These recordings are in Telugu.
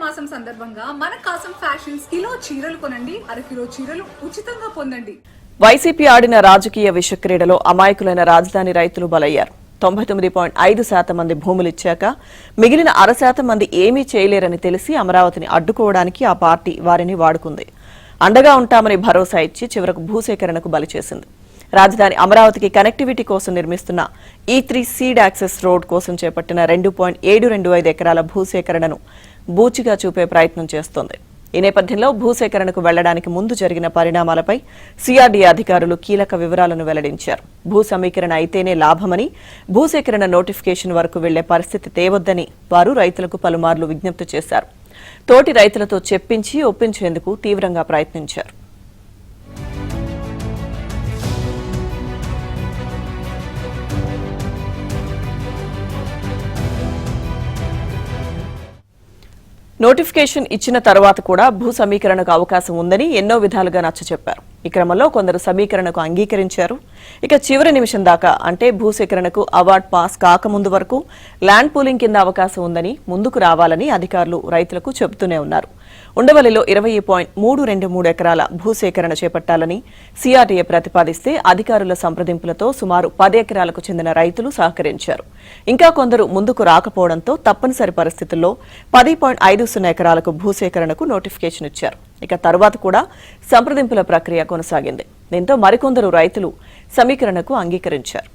మాసం సందర్భంగా మన కాసం ఫ్యాషన్స్ కిలో చీరలు కొనండి, అరకిలో చీరలు ఉచితంగా పొందండి. వైసీపీ ఆడిన రాజకీయ విషక్రీడలో అమాయకులైన రాజధాని రైతులు బలయ్యారు. 99.5% మంది భూములిచ్చాక మిగిలిన 1% మంది ఏమీ చేయలేరని తెలిసి అమరావతిని అడ్డుకోవడానికి ఆ పార్టీ వారిని వాడుకుంది. అండగా ఉంటామని భరోసా ఇచ్చి చివరకు భూసేకరణకు బలి చేసింది. రాజధాని అమరావతికి కనెక్టివిటీ కోసం నిర్మిస్తున్న E3 సీడ్ యాక్సెస్ రోడ్ కోసం చేపట్టిన 2.725 ఎకరాల భూసేకరణను బూచిగా చూపే ప్రయత్నం చేస్తోంది. ఈ నేపథ్యంలో భూసేకరణకు వెళ్లడానికి ముందు జరిగిన పరిణామాలపై సిఆర్డీఏ అధికారులు కీలక వివరాలను వెల్లడించారు. భూ సమీకరణ అయితేనే లాభమని, భూసేకరణ నోటిఫికేషన్ వరకు వెళ్లే పరిస్థితి తేవద్దని వారు రైతులకు పలుమార్లు విజ్ఞప్తి చేశారు. తోటి రైతులతో చెప్పించి ఒప్పించేందుకు తీవ్రంగా ప్రయత్నించారు. నోటిఫికేషన్ ఇచ్చిన తర్వాత కూడా భూ సమీకరణకు అవకాశం ఉందని ఎన్నో విధాలుగా నచ్చచెప్పారు. ఈ క్రమంలో కొందరు సమీకరణకు అంగీకరించారు. ఇక చివరి నిమిషం దాకా అంటే భూసేకరణకు అవార్డ్ పాస్ కాకముందు వరకు ల్యాండ్ పూలింగ్ కింద అవకాశం ఉందని ముందుకు రావాలని అధికారులు రైతులకు చెబుతూనే ఉన్నారు. ఉండవల్లిలో 20.323 ఎకరాల భూసేకరణ చేపట్టాలని సిఆర్డీఏ ప్రతిపాదిస్తే అధికారుల సంప్రదింపులతో సుమారు 10 ఎకరాలకు చెందిన రైతులు సహకరించారు. ఇంకా కొందరు ముందుకు రాకపోవడంతో తప్పనిసరి పరిస్థితుల్లో 10.50 ఎకరాలకు భూసేకరణకు నోటిఫికేషన్ ఇచ్చారు. ఇక తరువాత కూడా సంప్రదింపుల ప్రక్రియ కొనసాగింది. దీంతో మరికొందరు రైతులు సమీకరణకు అంగీకరించారు.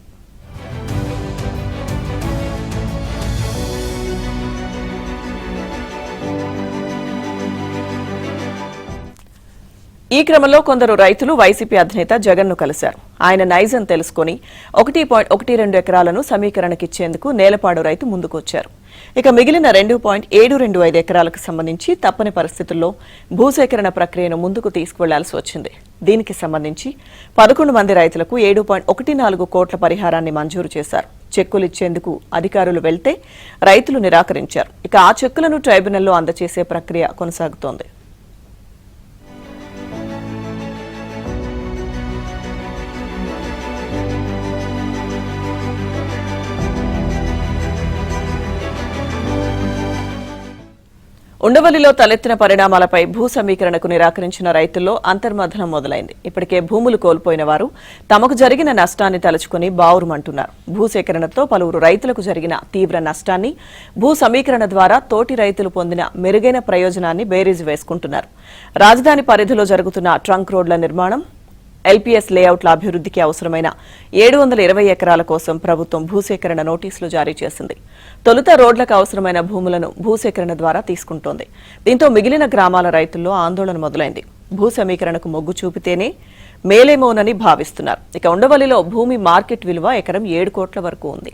ఈ క్రమంలో కొందరు రైతులు వైసీపీ అధినేత జగన్ ను కలిశారు. ఆయన నైజం తెలుసుకుని 1.12 ఎకరాలను సమీకరణకిచ్చేందుకు నేలపాడు రైతు ముందుకొచ్చారు. ఇక మిగిలిన 2.725 ఎకరాలకు సంబంధించి తప్పని పరిస్థితుల్లో భూసేకరణ ప్రక్రియను ముందుకు తీసుకువెళ్లాల్సి వచ్చింది. దీనికి సంబంధించి 11 మంది రైతులకు 7.14 కోట్ల పరిహారాన్ని మంజూరు చేశారు. చెక్కులిచ్చేందుకు అధికారులు వెళ్తే రైతులు నిరాకరించారు. ఇక ఆ చెక్కులను ట్రైబ్యునల్లో అందజేసే ప్రక్రియ కొనసాగుతోంది. ఉండవల్లిలో తలెత్తిన పరిణామాలపై భూ సమీకరణకు నిరాకరించిన రైతుల్లో అంతర్మథనం మొదలైంది. ఇప్పటికే భూములు కోల్పోయిన వారు తమకు జరిగిన నష్టాన్ని తలుచుకుని బావురుమంటున్నారు. భూసేకరణతో పలువురు రైతులకు జరిగిన తీవ్ర నష్టాన్ని భూ సమీకరణ ద్వారా తోటి రైతులు పొందిన మెరుగైన ప్రయోజనాన్ని బేరీజు వేసుకుంటున్నారు. రాజధాని పరిధిలో జరుగుతున్న ట్రంక్ రోడ్ల నిర్మాణం, ఎల్పీఎస్ లేఅవుట్ల అభివృద్ధికి అవసరమైన 720 ఎకరాల కోసం ప్రభుత్వం భూసేకరణ నోటీసులు జారీ చేసింది. తొలుత రోడ్లకు అవసరమైన భూములను భూసేకరణ ద్వారా తీసుకుంటోంది. దీంతో మిగిలిన గ్రామాల రైతుల్లో ఆందోళన మొదలైంది. భూ సమీకరణకు మొగ్గు చూపితేనే మేలేమోనని భావిస్తున్నారు. ఇక ఉండవల్లిలో భూమి మార్కెట్ విలువ ఎకరం 7 కోట్ల వరకు ఉంది.